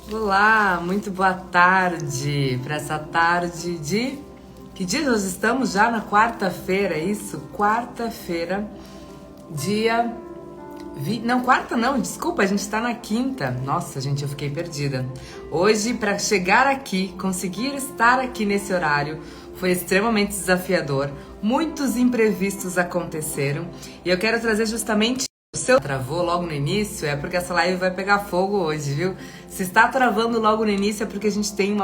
Olá, muito boa tarde para essa tarde de... Que dia nós estamos? Já na quarta-feira, é isso? Quarta-feira, dia... Não, quarta não, desculpa, a gente está na quinta. Nossa, gente, eu fiquei perdida. Hoje, para chegar aqui, conseguir estar aqui nesse horário, foi extremamente desafiador. Muitos imprevistos aconteceram e eu quero trazer justamente... O seu travou logo no início é porque essa live vai pegar fogo hoje, viu? Se está travando logo no início é porque a gente tem uma...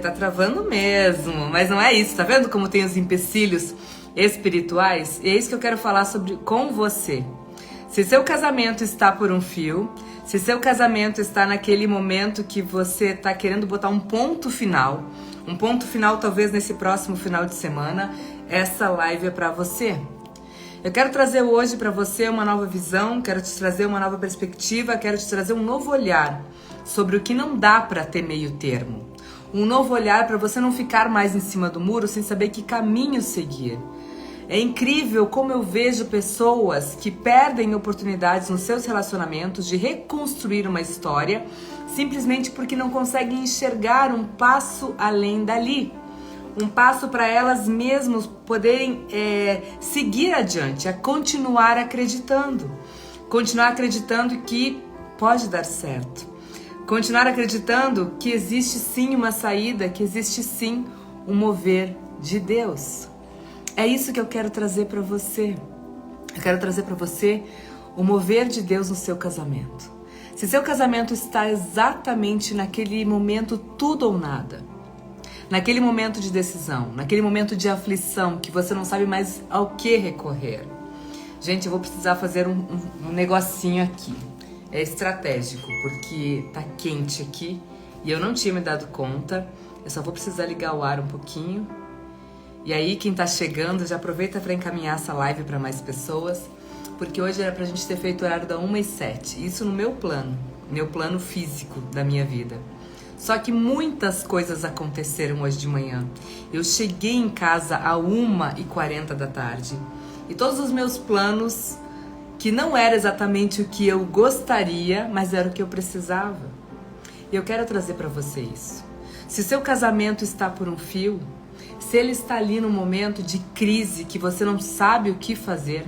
Tá travando mesmo, mas não é isso, tá vendo como tem os empecilhos espirituais? E é isso que eu quero falar sobre com você. Se seu casamento está por um fio, se seu casamento está naquele momento que você está querendo botar um ponto final talvez nesse próximo final de semana, essa live é para você. Eu quero trazer hoje para você uma nova visão, quero te trazer uma nova perspectiva, quero te trazer um novo olhar sobre o que não dá para ter meio termo. Um novo olhar para você não ficar mais em cima do muro sem saber que caminho seguir. É incrível como eu vejo pessoas que perdem oportunidades nos seus relacionamentos de reconstruir uma história simplesmente porque não conseguem enxergar um passo além dali. Um passo para elas mesmas poderem seguir adiante, a continuar acreditando. Continuar acreditando que pode dar certo. Continuar acreditando que existe sim uma saída, que existe sim um mover de Deus. É isso que eu quero trazer para você. Eu quero trazer para você o mover de Deus no seu casamento. Se seu casamento está exatamente naquele momento tudo ou nada, naquele momento de decisão, naquele momento de aflição, que você não sabe mais ao que recorrer. Gente, eu vou precisar fazer um negocinho aqui. É estratégico, porque tá quente aqui e eu não tinha me dado conta. Eu só vou precisar ligar o ar um pouquinho. E aí, quem tá chegando, já aproveita para encaminhar essa live para mais pessoas, porque hoje era pra gente ter feito o horário da 1h07. Isso no meu plano físico da minha vida. Só que muitas coisas aconteceram hoje de manhã. Eu cheguei em casa a 1h40 da tarde. E todos os meus planos, que não era exatamente o que eu gostaria, mas era o que eu precisava. E eu quero trazer para você isso. Se seu casamento está por um fio, se ele está ali num momento de crise que você não sabe o que fazer,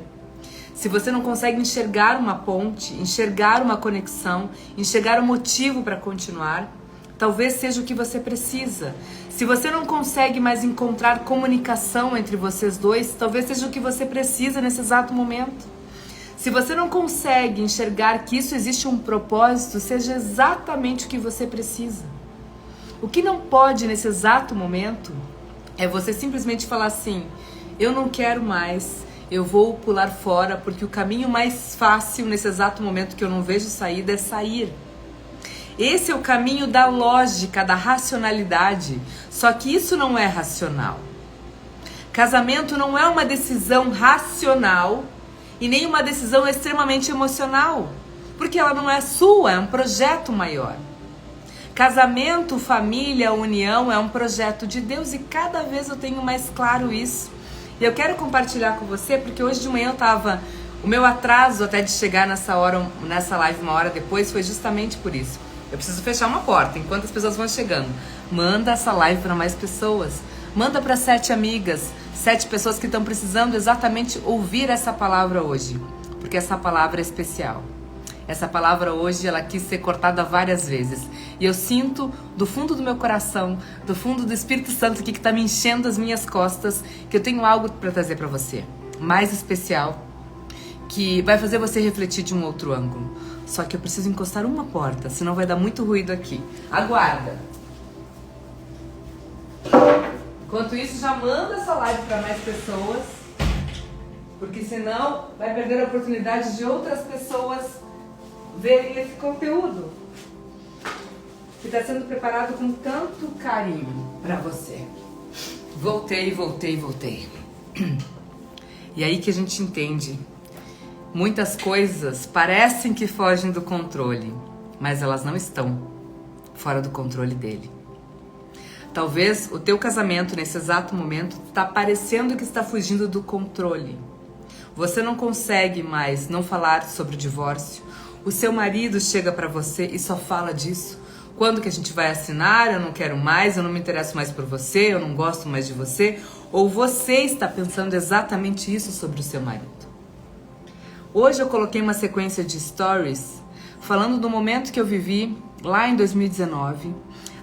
se você não consegue enxergar uma ponte, enxergar uma conexão, enxergar um motivo para continuar, talvez seja o que você precisa. Se você não consegue mais encontrar comunicação entre vocês dois, talvez seja o que você precisa nesse exato momento. Se você não consegue enxergar que isso existe um propósito, seja exatamente o que você precisa. O que não pode nesse exato momento é você simplesmente falar assim: eu não quero mais, eu vou pular fora, porque o caminho mais fácil nesse exato momento que eu não vejo saída é sair. Esse é o caminho da lógica, da racionalidade. Só que isso não é racional. Casamento não é uma decisão racional e nem uma decisão extremamente emocional, porque ela não é sua, é um projeto maior. Casamento, família, união é um projeto de Deus e cada vez eu tenho mais claro isso. E eu quero compartilhar com você porque hoje de manhã eu tava... O meu atraso até de chegar nessa live uma hora depois foi justamente por isso. Eu preciso fechar uma porta enquanto as pessoas vão chegando. Manda essa live para mais pessoas. Manda para 7 amigas, 7 pessoas que estão precisando exatamente ouvir essa palavra hoje. Porque essa palavra é especial. Essa palavra hoje, ela quis ser cortada várias vezes. E eu sinto do fundo do meu coração, do fundo do Espírito Santo aqui que está me enchendo as minhas costas, que eu tenho algo para trazer para você. Mais especial, que vai fazer você refletir de um outro ângulo. Só que eu preciso encostar uma porta, senão vai dar muito ruído aqui. Aguarda. Enquanto isso, já manda essa live para mais pessoas, porque senão vai perder a oportunidade de outras pessoas verem esse conteúdo que está sendo preparado com tanto carinho para você. Voltei. E aí que a gente entende. Muitas coisas parecem que fogem do controle, mas elas não estão fora do controle dele. Talvez o teu casamento nesse exato momento está parecendo que está fugindo do controle. Você não consegue mais não falar sobre o divórcio. O seu marido chega para você e só fala disso. Quando que a gente vai assinar? Eu não quero mais, eu não me interesso mais por você, eu não gosto mais de você. Ou você está pensando exatamente isso sobre o seu marido? Hoje eu coloquei uma sequência de stories falando do momento que eu vivi lá em 2019,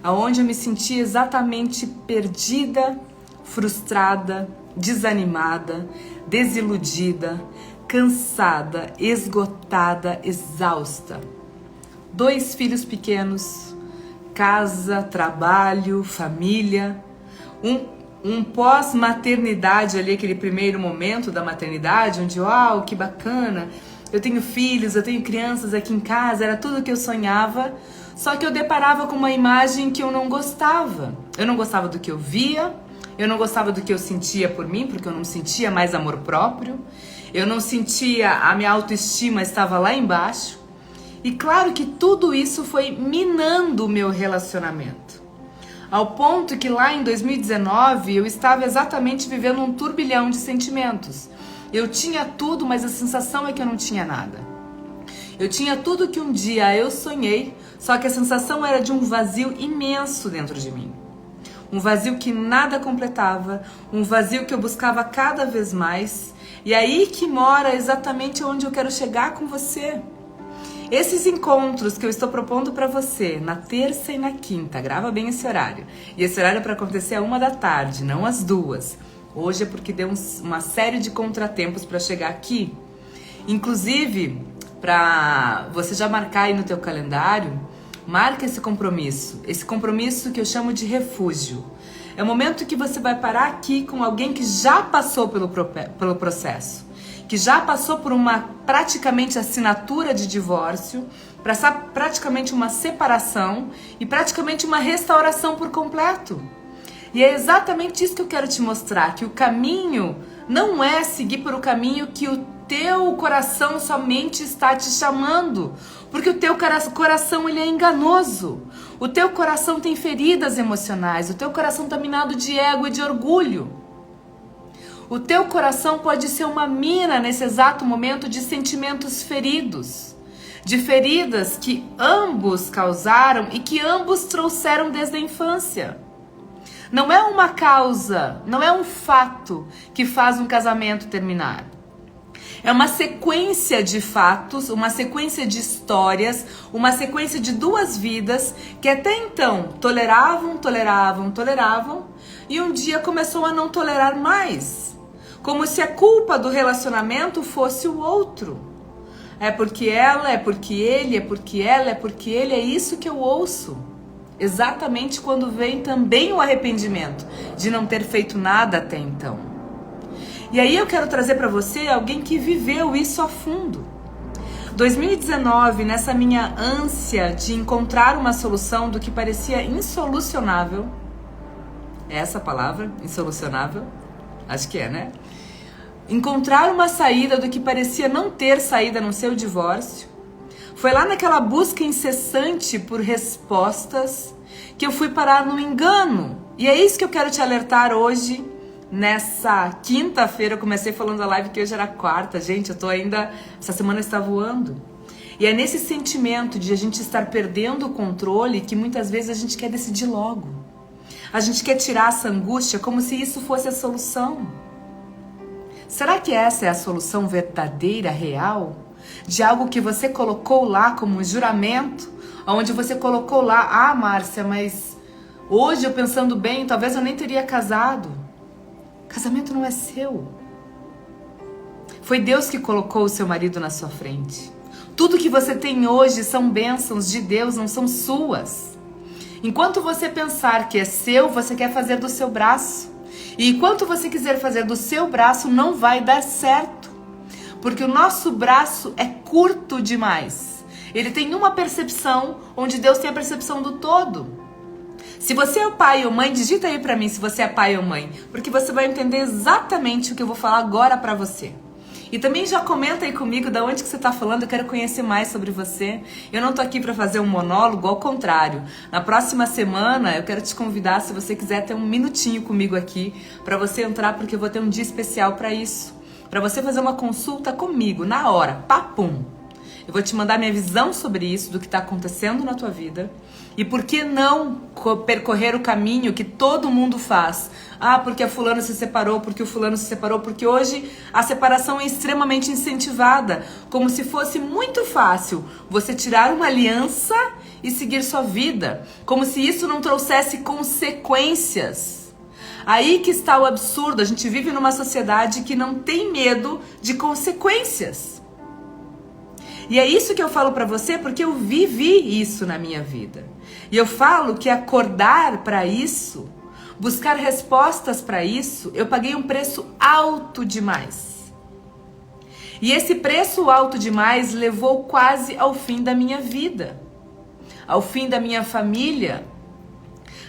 aonde eu me senti exatamente perdida, frustrada, desanimada, desiludida, cansada, esgotada, exausta. 2 filhos pequenos, casa, trabalho, família, um pós-maternidade ali, aquele primeiro momento da maternidade, onde, uau, que bacana, eu tenho filhos, eu tenho crianças aqui em casa, era tudo que eu sonhava, só que eu deparava com uma imagem que eu não gostava. Eu não gostava do que eu via, eu não gostava do que eu sentia por mim, porque eu não sentia mais amor próprio, eu não sentia, a minha autoestima estava lá embaixo, e claro que tudo isso foi minando o meu relacionamento. Ao ponto que lá em 2019 eu estava exatamente vivendo um turbilhão de sentimentos. Eu tinha tudo, mas a sensação é que eu não tinha nada. Eu tinha tudo que um dia eu sonhei, só que a sensação era de um vazio imenso dentro de mim. Um vazio que nada completava, um vazio que eu buscava cada vez mais. E aí que mora exatamente onde eu quero chegar com você. Esses encontros que eu estou propondo para você na terça e na quinta, grava bem esse horário. E esse horário é para acontecer às 13h, não às 2h. Hoje é porque deu uma série de contratempos para chegar aqui. Inclusive, para você já marcar aí no teu calendário, marca esse compromisso que eu chamo de refúgio. É o momento que você vai parar aqui com alguém que já passou pelo processo, que já passou por uma praticamente assinatura de divórcio, praticamente uma separação e praticamente uma restauração por completo. E é exatamente isso que eu quero te mostrar, que o caminho não é seguir por o caminho que o teu coração somente está te chamando, porque o teu coração ele é enganoso. O teu coração tem feridas emocionais, o teu coração está minado de ego e de orgulho. O teu coração pode ser uma mina nesse exato momento de sentimentos feridos, de feridas que ambos causaram e que ambos trouxeram desde a infância. Não é uma causa, não é um fato que faz um casamento terminar. É uma sequência de fatos, uma sequência de histórias, uma sequência de 2 vidas que até então toleravam e um dia começou a não tolerar mais. Como se a culpa do relacionamento fosse o outro. É porque ela, é porque ele, é porque ela, é porque ele, é isso que eu ouço. Exatamente quando vem também o arrependimento de não ter feito nada até então. E aí eu quero trazer para você alguém que viveu isso a fundo. 2019, nessa minha ânsia de encontrar uma solução do que parecia insolucionável, é essa a palavra, insolucionável? Acho que é, né? Encontrar uma saída do que parecia não ter saída no seu divórcio. Foi lá naquela busca incessante por respostas que eu fui parar no engano. E é isso que eu quero te alertar hoje, nessa quinta-feira. Eu comecei falando a live que hoje era quarta. Gente, essa semana está voando. E é nesse sentimento de a gente estar perdendo o controle que muitas vezes a gente quer decidir logo. A gente quer tirar essa angústia como se isso fosse a solução. Será que essa é a solução verdadeira, real? De algo que você colocou lá como um juramento? Onde você colocou lá, Márcia, mas hoje eu pensando bem, talvez eu nem teria casado. Casamento não é seu. Foi Deus que colocou o seu marido na sua frente. Tudo que você tem hoje são bênçãos de Deus, não são suas. Enquanto você pensar que é seu, você quer fazer do seu braço. E enquanto você quiser fazer do seu braço, não vai dar certo. Porque o nosso braço é curto demais. Ele tem uma percepção, onde Deus tem a percepção do todo. Se você é o pai ou mãe, digita aí pra mim se você é pai ou mãe. Porque você vai entender exatamente o que eu vou falar agora pra você. E também já comenta aí comigo de onde que você tá falando, eu quero conhecer mais sobre você. Eu não tô aqui para fazer um monólogo, ao contrário. Na próxima semana eu quero te convidar, se você quiser ter um minutinho comigo aqui, para você entrar, porque eu vou ter um dia especial para isso. Para você fazer uma consulta comigo, na hora, papum. Eu vou te mandar minha visão sobre isso, do que está acontecendo na tua vida. E por que não percorrer o caminho que todo mundo faz? Ah, porque a fulana se separou, porque o fulano se separou, porque hoje a separação é extremamente incentivada, como se fosse muito fácil você tirar uma aliança e seguir sua vida, como se isso não trouxesse consequências. Aí que está o absurdo, a gente vive numa sociedade que não tem medo de consequências. E é isso que eu falo pra você porque eu vivi isso na minha vida. E eu falo que acordar para isso, buscar respostas para isso, eu paguei um preço alto demais. E esse preço alto demais levou quase ao fim da minha vida, ao fim da minha família.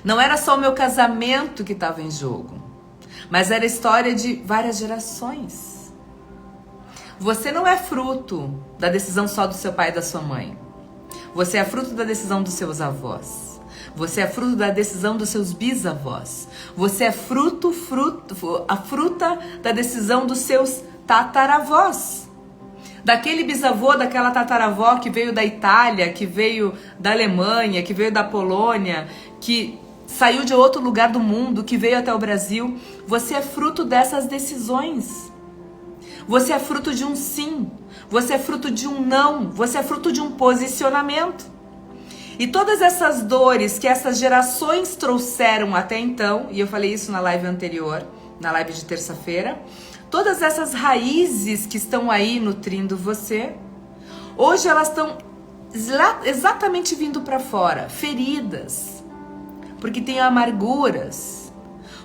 Não era só o meu casamento que estava em jogo, mas era a história de várias gerações. Você não é fruto da decisão só do seu pai e da sua mãe. Você é fruto da decisão dos seus avós. Você é fruto da decisão dos seus bisavós. Você é a fruta da decisão dos seus tataravós. Daquele bisavô, daquela tataravó que veio da Itália, que veio da Alemanha, que veio da Polônia, que saiu de outro lugar do mundo, que veio até o Brasil. Você é fruto dessas decisões. Você é fruto de um sim, você é fruto de um não, você é fruto de um posicionamento. E todas essas dores que essas gerações trouxeram até então, e eu falei isso na live anterior, na live de terça-feira, todas essas raízes que estão aí nutrindo você, hoje elas estão exatamente vindo para fora, feridas, porque tem amarguras,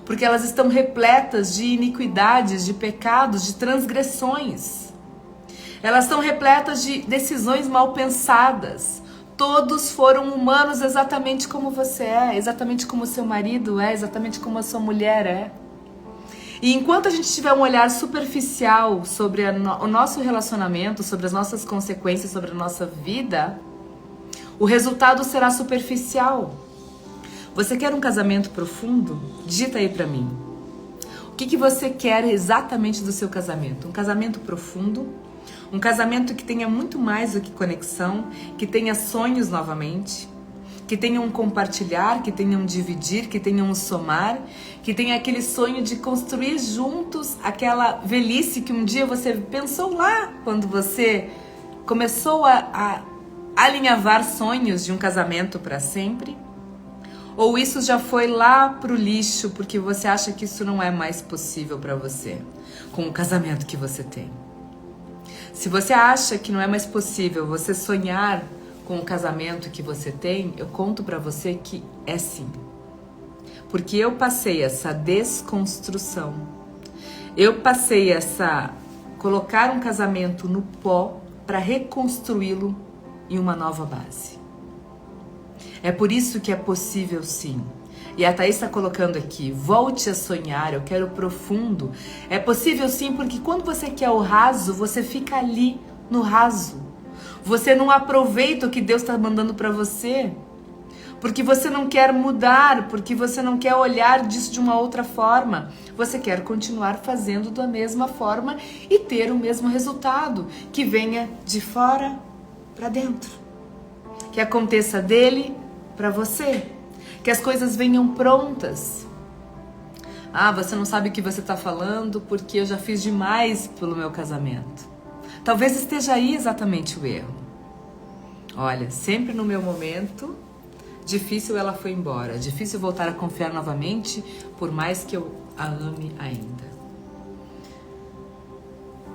porque elas estão repletas de iniquidades, de pecados, de transgressões. Elas estão repletas de decisões mal pensadas. Todos foram humanos exatamente como você é, exatamente como seu marido é, exatamente como a sua mulher é. E enquanto a gente tiver um olhar superficial sobre o nosso relacionamento, sobre as nossas consequências, sobre a nossa vida, o resultado será superficial. Você quer um casamento profundo? Digita aí pra mim. O que você quer exatamente do seu casamento? Um casamento profundo? Um casamento que tenha muito mais do que conexão, que tenha sonhos novamente, que tenha um compartilhar, que tenha um dividir, que tenha um somar, que tenha aquele sonho de construir juntos aquela velhice que um dia você pensou lá, quando você começou a alinhavar sonhos de um casamento para sempre? Ou isso já foi lá pro lixo porque você acha que isso não é mais possível para você, com o casamento que você tem? Se você acha que não é mais possível você sonhar com o casamento que você tem, eu conto para você que é sim. Porque eu passei essa desconstrução. Eu passei colocar um casamento no pó para reconstruí-lo em uma nova base. É por isso que é possível sim. E a Thaís está colocando aqui, volte a sonhar, eu quero profundo. É possível sim, porque quando você quer o raso, você fica ali no raso. Você não aproveita o que Deus está mandando para você. Porque você não quer mudar, porque você não quer olhar disso de uma outra forma. Você quer continuar fazendo da mesma forma e ter o mesmo resultado, que venha de fora para dentro. Que aconteça dele para você, que as coisas venham prontas. Ah, você não sabe o que você está falando porque eu já fiz demais pelo meu casamento. Talvez esteja aí exatamente o erro. Olha, sempre no meu momento, difícil ela foi embora, difícil voltar a confiar novamente, por mais que eu a ame ainda.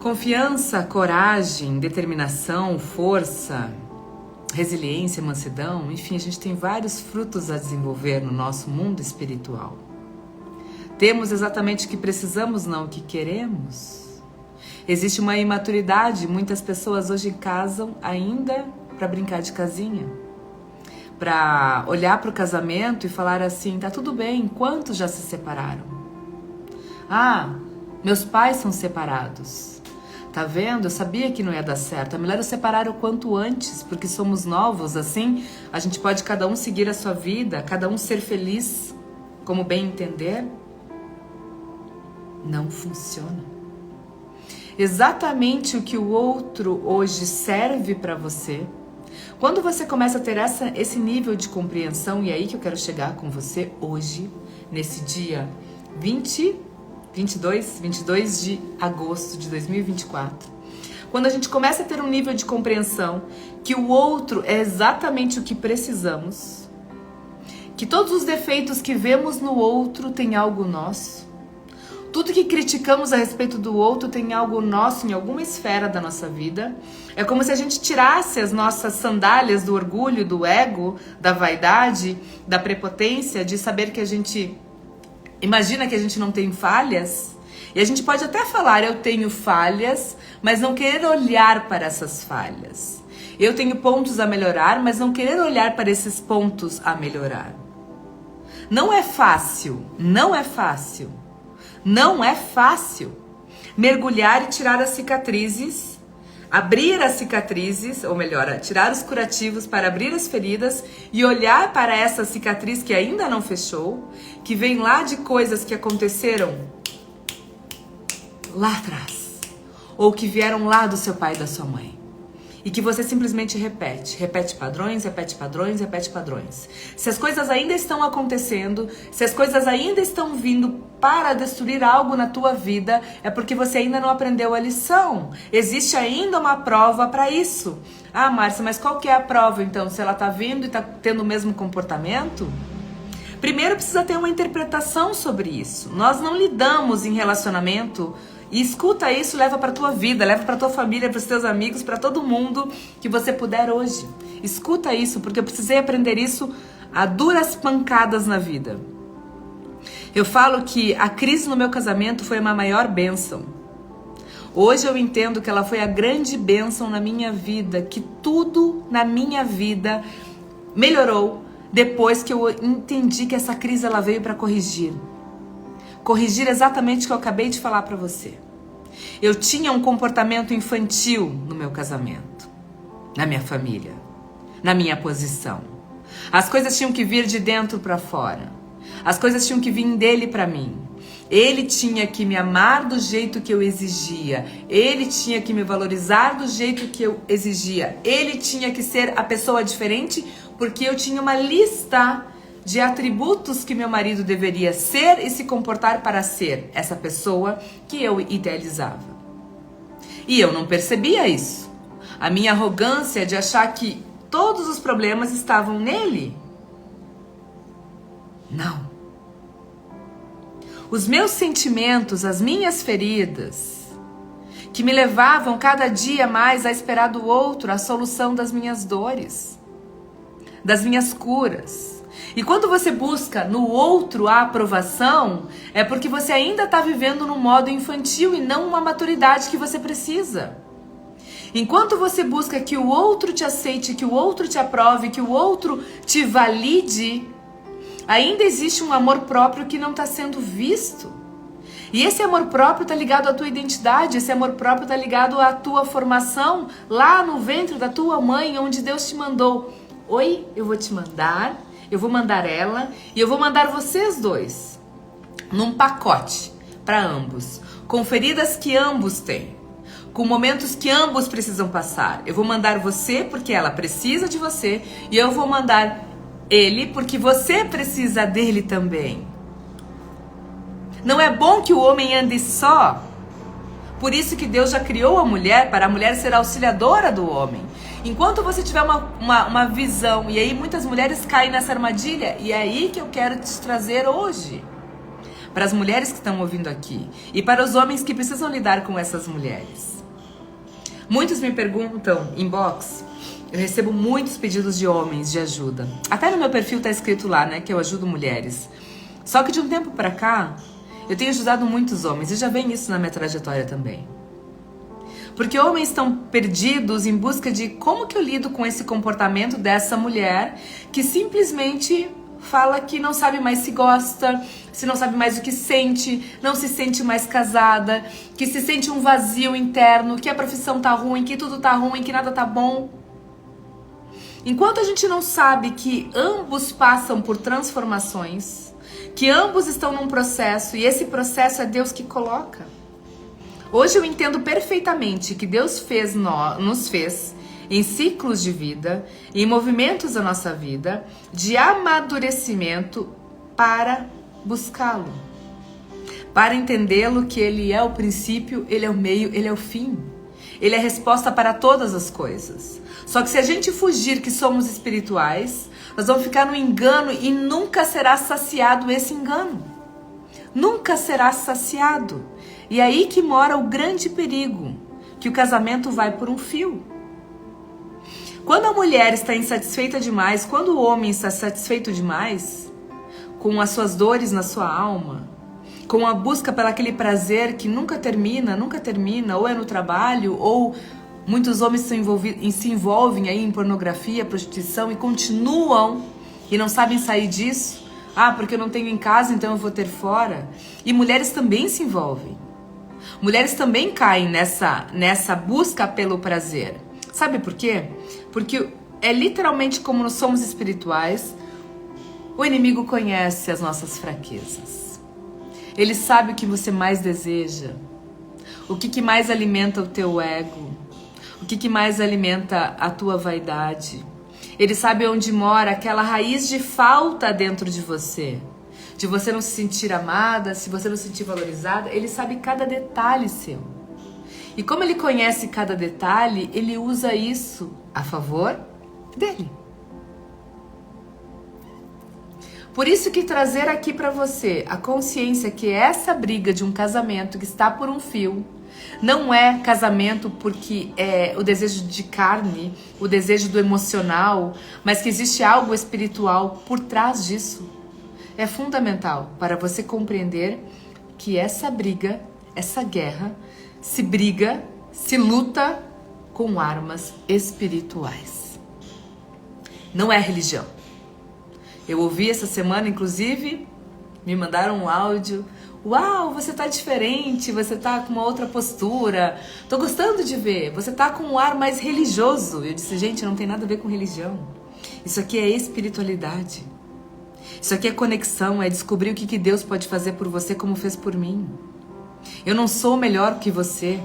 Confiança, coragem, determinação, força, resiliência, mansidão, enfim, a gente tem vários frutos a desenvolver no nosso mundo espiritual. Temos exatamente o que precisamos, não o que queremos. Existe uma imaturidade, muitas pessoas hoje casam ainda para brincar de casinha, para olhar para o casamento e falar assim, tá tudo bem, quantos já se separaram? Ah, meus pais são separados. Tá vendo? Eu sabia que não ia dar certo. É melhor eu separar o quanto antes, porque somos novos, assim, a gente pode cada um seguir a sua vida, cada um ser feliz, como bem entender. Não funciona. exatamente o que o outro hoje serve para você, quando você começa a ter esse nível de compreensão, e é aí que eu quero chegar com você hoje, nesse dia 22 de agosto de 2024, quando a gente começa a ter um nível de compreensão que o outro é exatamente o que precisamos, que todos os defeitos que vemos no outro tem algo nosso, tudo que criticamos a respeito do outro tem algo nosso em alguma esfera da nossa vida. É como se a gente tirasse as nossas sandálias do orgulho, do ego, da vaidade, da prepotência, de saber que a gente imagina que a gente não tem falhas. E a gente pode até falar, eu tenho falhas, mas não querer olhar para essas falhas. Eu tenho pontos a melhorar, mas não querer olhar para esses pontos a melhorar. Não é fácil, não é fácil. Não é fácil mergulhar e tirar as cicatrizes, abrir as cicatrizes, ou melhor, tirar os curativos para abrir as feridas e olhar para essa cicatriz que ainda não fechou, que vem lá de coisas que aconteceram lá atrás, ou que vieram lá do seu pai e da sua mãe. E que você simplesmente repete padrões, repete padrões, repete padrões. Se as coisas ainda estão acontecendo, se as coisas ainda estão vindo para destruir algo na tua vida, é porque você ainda não aprendeu a lição. Existe ainda uma prova para isso. Ah, Márcia, mas qual que é a prova então? Se ela tá vindo e tá tendo o mesmo comportamento? Primeiro precisa ter uma interpretação sobre isso. Nós não lidamos em relacionamento. E escuta isso, leva para tua vida, leva para tua família, para os teus amigos, para todo mundo que você puder hoje. Escuta isso, porque eu precisei aprender isso a duras pancadas na vida. Eu falo que a crise no meu casamento foi uma maior bênção. Hoje eu entendo que ela foi a grande bênção na minha vida, que tudo na minha vida melhorou depois que eu entendi que essa crise ela veio para corrigir. Corrigir exatamente o que eu acabei de falar para você. Eu tinha um comportamento infantil no meu casamento, na minha família, na minha posição. As coisas tinham que vir de dentro para fora. As coisas tinham que vir dele para mim. Ele tinha que me amar do jeito que eu exigia. Ele tinha que me valorizar do jeito que eu exigia. Ele tinha que ser a pessoa diferente porque eu tinha uma lista de atributos que meu marido deveria ser e se comportar para ser essa pessoa que eu idealizava. E eu não percebia isso. A minha arrogância de achar que todos os problemas estavam nele. Não. Os meus sentimentos, as minhas feridas, que me levavam cada dia mais a esperar do outro a solução das minhas dores, das minhas curas. E quando você busca no outro a aprovação, é porque você ainda está vivendo num modo infantil e não uma maturidade que você precisa. Enquanto você busca que o outro te aceite, que o outro te aprove, que o outro te valide, ainda existe um amor próprio que não está sendo visto. E esse amor próprio está ligado à tua identidade, esse amor próprio está ligado à tua formação lá no ventre da tua mãe, onde Deus te mandou. Oi, eu vou te mandar... Eu vou mandar ela e eu vou mandar vocês dois num pacote para ambos, com feridas que ambos têm, com momentos que ambos precisam passar. Eu vou mandar você porque ela precisa de você e eu vou mandar ele porque você precisa dele também. Não é bom que o homem ande só. Por isso que Deus já criou a mulher, para a mulher ser auxiliadora do homem. Enquanto você tiver uma visão, e aí muitas mulheres caem nessa armadilha, e é aí que eu quero te trazer hoje. Para as mulheres que estão ouvindo aqui, e para os homens que precisam lidar com essas mulheres. Muitos me perguntam, inbox, eu recebo muitos pedidos de homens de ajuda. Até no meu perfil tá escrito lá, né, que eu ajudo mulheres. Só que de um tempo para cá, eu tenho ajudado muitos homens, e já vem isso na minha trajetória também. Porque homens estão perdidos em busca de como que eu lido com esse comportamento dessa mulher que simplesmente fala que não sabe mais se gosta, se não sabe mais o que sente, não se sente mais casada, que se sente um vazio interno, que a profissão tá ruim, que tudo tá ruim, que nada tá bom. Enquanto a gente não sabe que ambos passam por transformações, que ambos estão num processo e esse processo é Deus que coloca. Hoje eu entendo perfeitamente que Deus nos fez em ciclos de vida, em movimentos da nossa vida, de amadurecimento para buscá-lo. Para entendê-lo que Ele é o princípio, Ele é o meio, Ele é o fim. Ele é a resposta para todas as coisas. Só que se a gente fugir que somos espirituais, nós vamos ficar no engano e nunca será saciado esse engano. Nunca será saciado. E é aí que mora o grande perigo, que o casamento vai por um fio. Quando a mulher está insatisfeita demais, quando o homem está satisfeito demais, com as suas dores na sua alma, com a busca pelo aquele prazer que nunca termina, ou é no trabalho, ou muitos homens se envolvem aí em pornografia, prostituição e continuam e não sabem sair disso. Ah, porque eu não tenho em casa, então eu vou ter fora. E mulheres também se envolvem. Mulheres também caem nessa busca pelo prazer. Sabe por quê? Porque é literalmente como nós somos espirituais, o inimigo conhece as nossas fraquezas. Ele sabe o que você mais deseja, o que mais alimenta o teu ego, o que mais alimenta a tua vaidade. Ele sabe onde mora aquela raiz de falta dentro de você não se sentir amada, se você não se sentir valorizada. Ele sabe cada detalhe seu. E como ele conhece cada detalhe, ele usa isso a favor dele. Por isso que trazer aqui para você a consciência que essa briga de um casamento que está por um fio não é casamento porque é o desejo de carne, o desejo do emocional, mas que existe algo espiritual por trás disso. É fundamental para você compreender que essa briga, essa guerra, se luta com armas espirituais. Não é religião. Eu ouvi essa semana, inclusive, me mandaram um áudio. Uau, você tá diferente, você tá com uma outra postura. Tô gostando de ver, você tá com um ar mais religioso. Eu disse, gente, não tem nada a ver com religião. Isso aqui é espiritualidade. Isso aqui é conexão, é descobrir o que Deus pode fazer por você como fez por mim. Eu não sou melhor que você.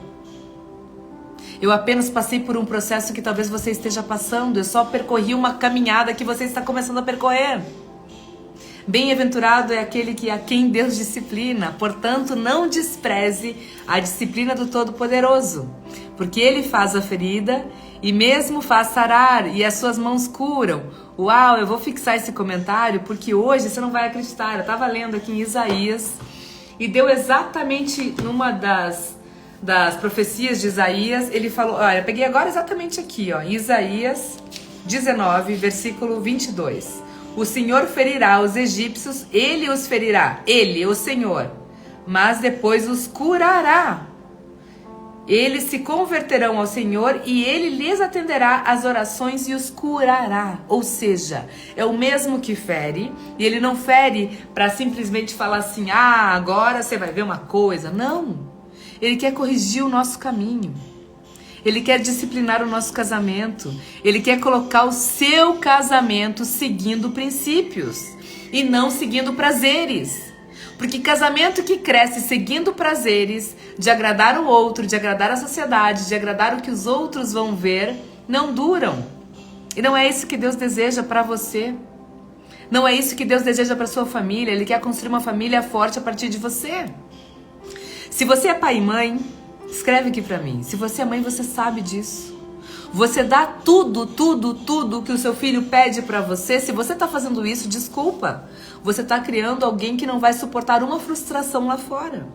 Eu apenas passei por um processo que talvez você esteja passando. Eu só percorri uma caminhada que você está começando a percorrer. Bem-aventurado é aquele a quem Deus disciplina. Portanto, não despreze a disciplina do Todo-Poderoso. Porque Ele faz a ferida e mesmo faz sarar e as suas mãos curam. Uau, eu vou fixar esse comentário porque hoje você não vai acreditar. Eu estava lendo aqui em Isaías e deu exatamente numa das profecias de Isaías. Ele falou, olha, eu peguei agora exatamente aqui, ó, Isaías 19, versículo 22. O Senhor ferirá os egípcios, Ele os ferirá, Ele, o Senhor, mas depois os curará. Eles se converterão ao Senhor e Ele lhes atenderá as orações e os curará. Ou seja, é o mesmo que fere, e Ele não fere para simplesmente falar assim, agora você vai ver uma coisa. Não, Ele quer corrigir o nosso caminho. Ele quer disciplinar o nosso casamento. Ele quer colocar o seu casamento seguindo princípios e não seguindo prazeres. Porque casamento que cresce seguindo prazeres, de agradar o outro, de agradar a sociedade, de agradar o que os outros vão ver, não duram. E não é isso que Deus deseja para você. Não é isso que Deus deseja para sua família. Ele quer construir uma família forte a partir de você. Se você é pai e mãe, escreve aqui para mim. Se você é mãe, você sabe disso. Você dá tudo que o seu filho pede para você. Se você tá fazendo isso, desculpa. Você tá criando alguém que não vai suportar uma frustração lá fora.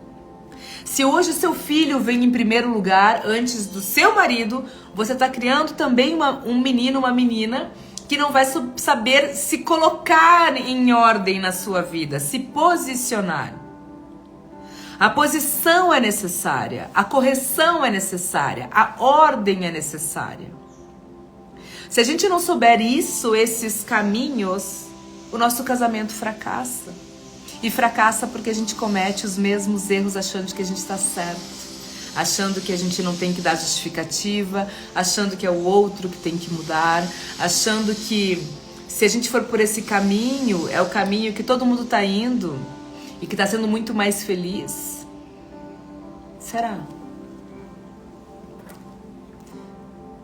Se hoje seu filho vem em primeiro lugar antes do seu marido, você tá criando também um menino, uma menina que não vai saber se colocar em ordem na sua vida, se posicionar. A posição é necessária, a correção é necessária, a ordem é necessária. Se a gente não souber esses caminhos, o nosso casamento fracassa. E fracassa porque a gente comete os mesmos erros achando que a gente está certo. Achando que a gente não tem que dar justificativa, achando que é o outro que tem que mudar, achando que se a gente for por esse caminho, é o caminho que todo mundo está indo e que está sendo muito mais feliz. Será?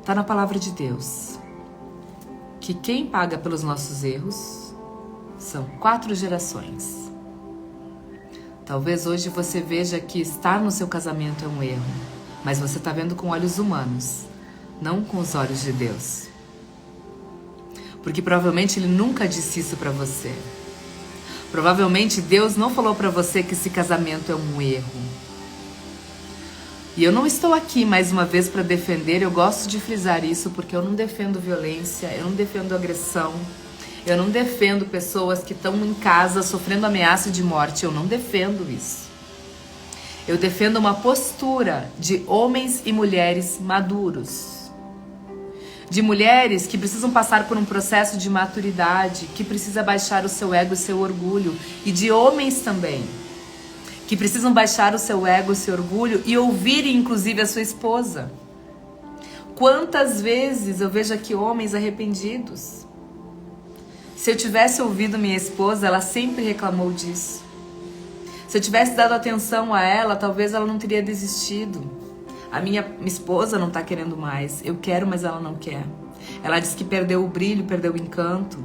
Está na palavra de Deus que quem paga pelos nossos erros são 4 gerações. Talvez hoje você veja que estar no seu casamento é um erro, mas você está vendo com olhos humanos, não com os olhos de Deus. Porque provavelmente Ele nunca disse isso para você. Provavelmente Deus não falou para você que esse casamento é um erro. E eu não estou aqui mais uma vez para defender, eu gosto de frisar isso porque eu não defendo violência, eu não defendo agressão, eu não defendo pessoas que estão em casa sofrendo ameaça de morte, eu não defendo isso. Eu defendo uma postura de homens e mulheres maduros, de mulheres que precisam passar por um processo de maturidade, que precisa baixar o seu ego e o seu orgulho, e de homens também, que precisam baixar o seu ego, o seu orgulho e ouvirem inclusive a sua esposa. Quantas vezes eu vejo aqui homens arrependidos? Se eu tivesse ouvido minha esposa, ela sempre reclamou disso. Se eu tivesse dado atenção a ela, talvez ela não teria desistido. A minha esposa não está querendo mais. Eu quero, mas ela não quer. Ela disse que perdeu o brilho, perdeu o encanto.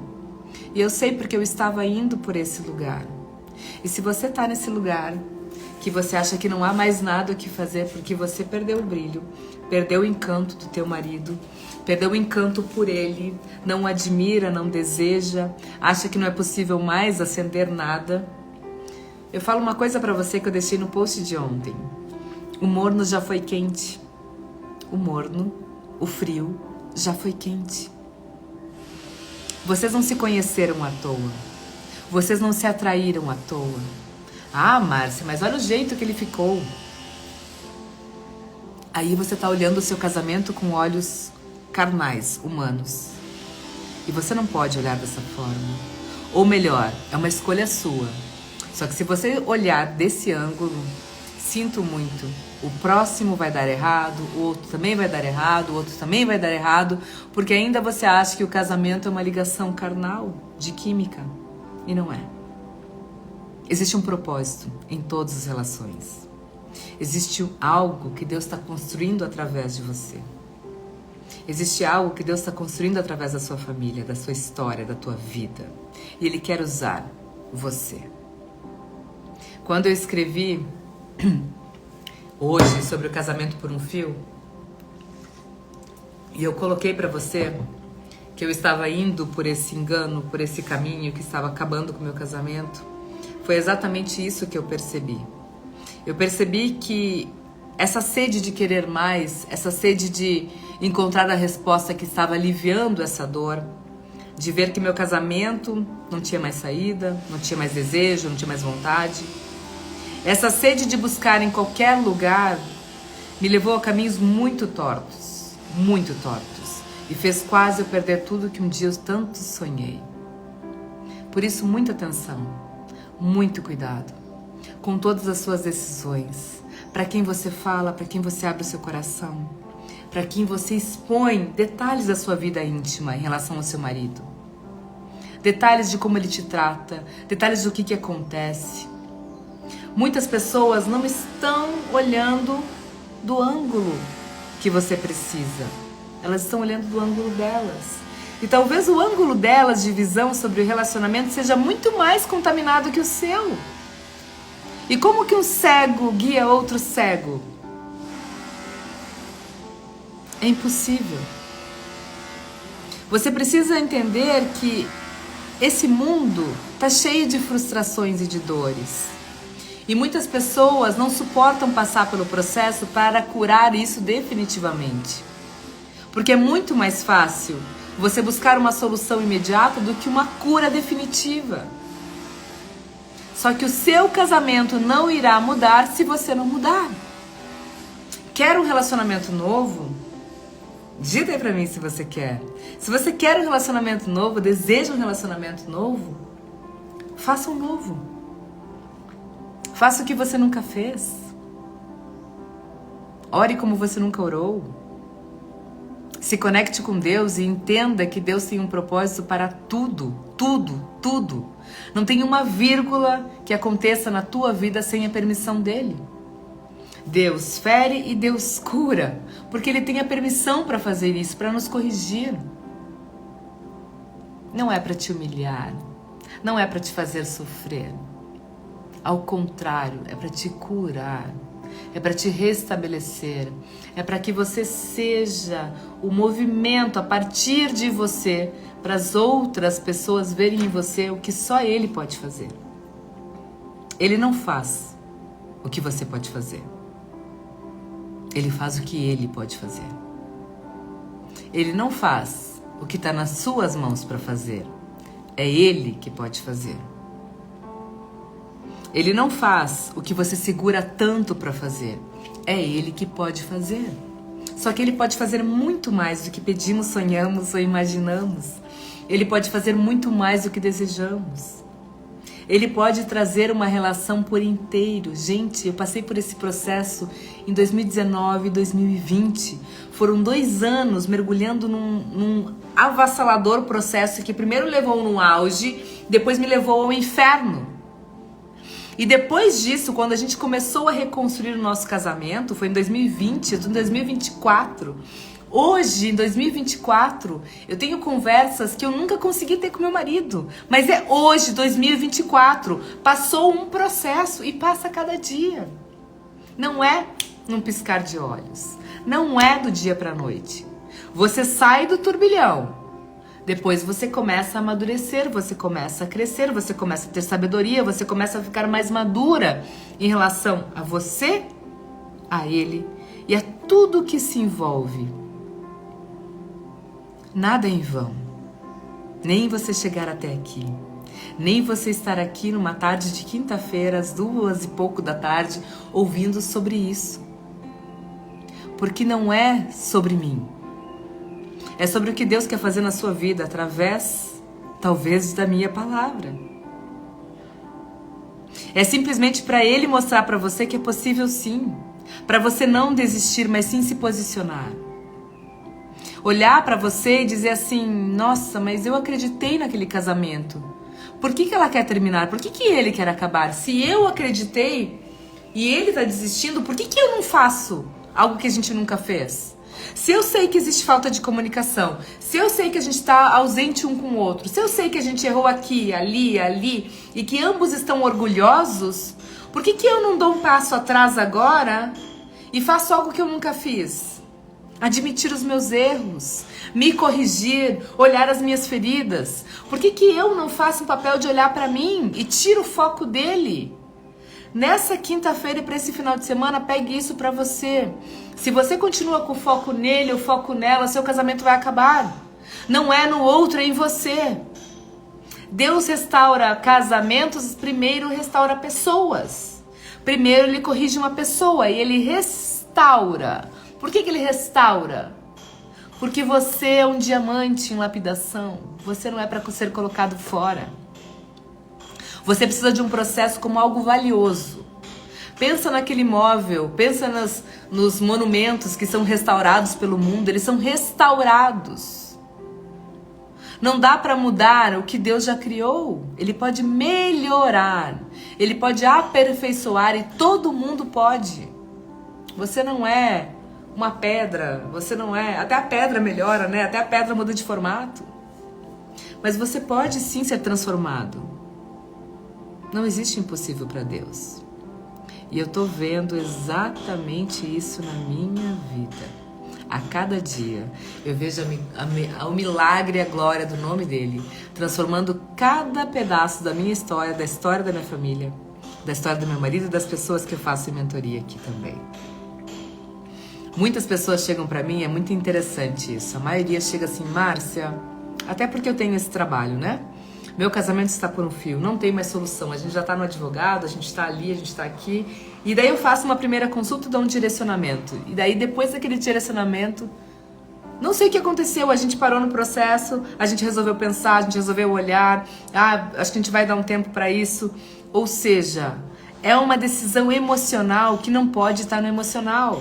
E eu sei porque eu estava indo por esse lugar. E se você está nesse lugar, que você acha que não há mais nada o que fazer porque você perdeu o brilho, perdeu o encanto do teu marido, perdeu o encanto por ele, não o admira, não deseja, acha que não é possível mais acender nada. Eu falo uma coisa pra você que eu deixei no post de ontem. O morno já foi quente. O morno, o frio, já foi quente. Vocês não se conheceram à toa. Vocês não se atraíram à toa. Ah, Márcia, mas olha o jeito que ele ficou. Aí você tá olhando o seu casamento com olhos carnais, humanos. E você não pode olhar dessa forma. Ou melhor, é uma escolha sua. Só que se você olhar desse ângulo, sinto muito, o próximo vai dar errado, o outro também vai dar errado, o outro também vai dar errado, porque ainda você acha que o casamento é uma ligação carnal, de química. E não é. Existe um propósito em todas as relações. Existe algo que Deus está construindo através de você. Existe algo que Deus está construindo através da sua família, da sua história, da tua vida. E Ele quer usar você. Quando eu escrevi hoje sobre o casamento por um fio, e eu coloquei para você que eu estava indo por esse engano, por esse caminho que estava acabando com o meu casamento, foi exatamente isso que eu percebi. Eu percebi que essa sede de querer mais, essa sede de encontrar a resposta que estava aliviando essa dor, de ver que meu casamento não tinha mais saída, não tinha mais desejo, não tinha mais vontade. Essa sede de buscar em qualquer lugar me levou a caminhos muito tortos, e fez quase eu perder tudo que um dia eu tanto sonhei. Por isso, muita atenção. Muito cuidado com todas as suas decisões, para quem você fala, para quem você abre o seu coração, para quem você expõe detalhes da sua vida íntima em relação ao seu marido, detalhes de como ele te trata, detalhes do que acontece. Muitas pessoas não estão olhando do ângulo que você precisa, elas estão olhando do ângulo delas. E talvez o ângulo delas de visão sobre o relacionamento seja muito mais contaminado que o seu. E como que um cego guia outro cego? É impossível. Você precisa entender que esse mundo está cheio de frustrações e de dores. E muitas pessoas não suportam passar pelo processo para curar isso definitivamente. Porque é muito mais fácil você buscar uma solução imediata do que uma cura definitiva. Só que o seu casamento não irá mudar se você não mudar. Quer um relacionamento novo? Digita aí pra mim se você quer. Se você quer um relacionamento novo, deseja um relacionamento novo, faça um novo. Faça o que você nunca fez. Ore como você nunca orou. Se conecte com Deus e entenda que Deus tem um propósito para tudo, tudo, tudo. Não tem uma vírgula que aconteça na tua vida sem a permissão dele. Deus fere e Deus cura, porque Ele tem a permissão para fazer isso, para nos corrigir. Não é para te humilhar, não é para te fazer sofrer. Ao contrário, é para te curar, é para te restabelecer, é para que você seja o movimento a partir de você, para as outras pessoas verem em você o que só Ele pode fazer. Ele não faz o que você pode fazer. Ele faz o que Ele pode fazer. Ele não faz o que está nas suas mãos para fazer. É Ele que pode fazer. Ele não faz o que você segura tanto para fazer. É Ele que pode fazer. Só que Ele pode fazer muito mais do que pedimos, sonhamos ou imaginamos. Ele pode fazer muito mais do que desejamos. Ele pode trazer uma relação por inteiro. Gente, eu passei por esse processo em 2019 e 2020. Foram 2 anos mergulhando num avassalador processo que primeiro levou num auge, depois me levou ao inferno. E depois disso, quando a gente começou a reconstruir o nosso casamento, foi em 2020, eu tô em 2024. Hoje, em 2024, eu tenho conversas que eu nunca consegui ter com meu marido. Mas é hoje, 2024. Passou um processo e passa cada dia. Não é num piscar de olhos. Não é do dia para a noite. Você sai do turbilhão. Depois você começa a amadurecer, você começa a crescer, você começa a ter sabedoria, você começa a ficar mais madura em relação a você, a Ele e a tudo que se envolve. Nada é em vão. Nem você chegar até aqui. Nem você estar aqui numa tarde de quinta-feira, às 2 e pouco da tarde, ouvindo sobre isso. Porque não é sobre mim. É sobre o que Deus quer fazer na sua vida através, talvez, da minha palavra. É simplesmente para Ele mostrar para você que é possível sim. Para você não desistir, mas sim se posicionar. Olhar para você e dizer assim, nossa, mas eu acreditei naquele casamento. Por que ela quer terminar? Por que ele quer acabar? Se eu acreditei e ele está desistindo, por que eu não faço algo que a gente nunca fez? Se eu sei que existe falta de comunicação, se eu sei que a gente está ausente um com o outro, se eu sei que a gente errou aqui, ali, e que ambos estão orgulhosos, por que eu não dou um passo atrás agora e faço algo que eu nunca fiz? Admitir os meus erros, me corrigir, olhar as minhas feridas. Por que eu não faço um papel de olhar para mim e tiro o foco dele? Nessa quinta-feira e para esse final de semana, pegue isso para você. Se você continua com o foco nele ou foco nela, seu casamento vai acabar. Não é no outro, é em você. Deus restaura casamentos, primeiro restaura pessoas. Primeiro ele corrige uma pessoa e ele restaura. Por que ele restaura? Porque você é um diamante em lapidação. Você não é para ser colocado fora. Você precisa de um processo como algo valioso. Pensa naquele imóvel, pensa nos monumentos que são restaurados pelo mundo. Eles são restaurados. Não dá para mudar o que Deus já criou. Ele pode melhorar. Ele pode aperfeiçoar e todo mundo pode. Você não é uma pedra, você não é... Até a pedra melhora, né? Até a pedra muda de formato. Mas você pode sim ser transformado. Não existe impossível para Deus. E eu tô vendo exatamente isso na minha vida. A cada dia eu vejo o milagre e a glória do nome dele, transformando cada pedaço da minha história, da história da minha família, da história do meu marido e das pessoas que eu faço em mentoria aqui também. Muitas pessoas chegam pra mim, é muito interessante isso. A maioria chega assim, Márcia, até porque eu tenho esse trabalho, né? Meu casamento está por um fio, não tem mais solução. A gente já tá no advogado, a gente tá ali, a gente tá aqui. E daí eu faço uma primeira consulta e dou um direcionamento. E daí depois daquele direcionamento, não sei o que aconteceu, a gente parou no processo, a gente resolveu pensar, a gente resolveu olhar. Acho que a gente vai dar um tempo pra isso. Ou seja, é uma decisão emocional que não pode estar no emocional.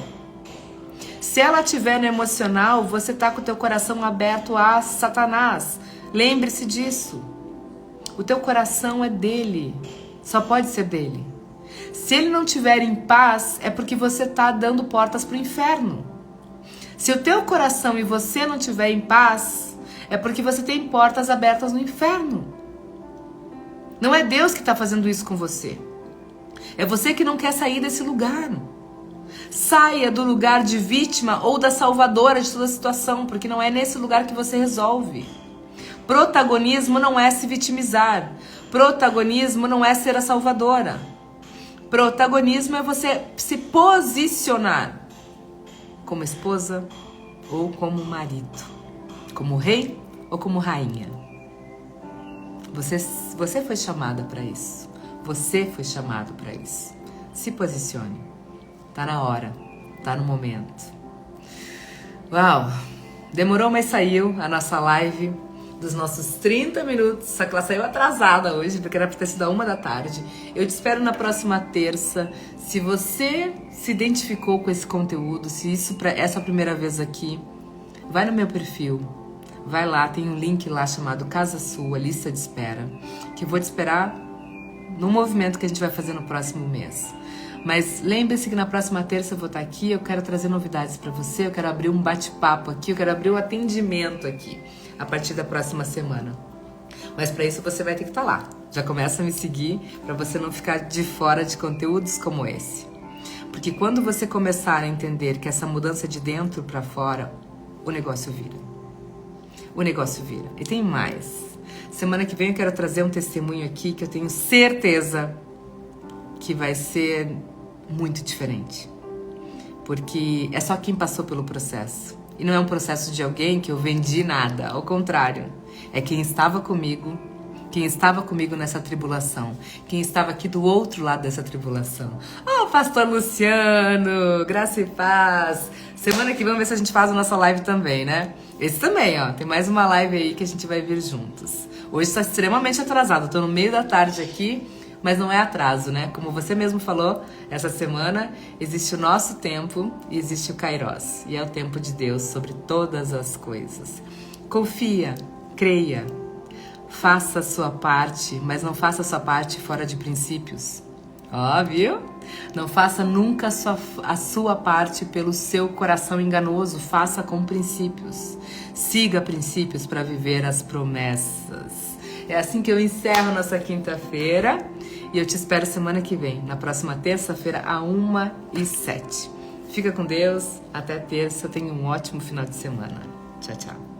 Se ela estiver no emocional, você está com o teu coração aberto a Satanás. Lembre-se disso. O teu coração é dele. Só pode ser dele. Se ele não estiver em paz, é porque você está dando portas para o inferno. Se o teu coração e você não estiver em paz, é porque você tem portas abertas no inferno. Não é Deus que está fazendo isso com você. É você que não quer sair desse lugar. Saia do lugar de vítima ou da salvadora de toda a situação, porque não é nesse lugar que você resolve. Protagonismo não é se vitimizar. Protagonismo não é ser a salvadora. Protagonismo é você se posicionar como esposa ou como marido, como rei ou como rainha. Você foi chamada para isso. Você foi chamado para isso. Se posicione. Tá na hora. Tá no momento. Uau! Demorou, mas saiu a nossa live dos nossos 30 minutos. Só que ela saiu atrasada hoje, porque era para ter sido 1 da tarde. Eu te espero na próxima terça. Se você se identificou com esse conteúdo, se isso é a sua primeira vez aqui, vai no meu perfil. Vai lá, tem um link lá chamado Casa Sua, lista de espera, que eu vou te esperar no movimento que a gente vai fazer no próximo mês. Mas lembre-se que na próxima terça eu vou estar aqui, eu quero trazer novidades para você, eu quero abrir um bate-papo aqui, eu quero abrir um atendimento aqui, a partir da próxima semana. Mas para isso você vai ter que estar lá. Já começa a me seguir para você não ficar de fora de conteúdos como esse. Porque quando você começar a entender que essa mudança de dentro para fora, o negócio vira. O negócio vira. E tem mais. Semana que vem eu quero trazer um testemunho aqui que eu tenho certeza que vai ser muito diferente. Porque é só quem passou pelo processo. E não é um processo de alguém que eu vendi nada. Ao contrário. É quem estava comigo nessa tribulação, quem estava aqui do outro lado dessa tribulação. Pastor Luciano, graça e paz. Semana que vem vamos ver se a gente faz a nossa live também, né? Esse também, tem mais uma live aí que a gente vai vir juntos. Hoje está extremamente atrasado, tô no meio da tarde aqui, mas não é atraso, né? Como você mesmo falou, essa semana existe o nosso tempo e existe o Kairos. E é o tempo de Deus sobre todas as coisas. Confia, creia, faça a sua parte, mas não faça a sua parte fora de princípios. Viu? Não faça nunca a sua parte pelo seu coração enganoso, faça com princípios. Siga princípios para viver as promessas. É assim que eu encerro nossa quinta-feira e eu te espero semana que vem, na próxima terça-feira, às 1h07. Fica com Deus, até terça, tenha um ótimo final de semana. Tchau, tchau.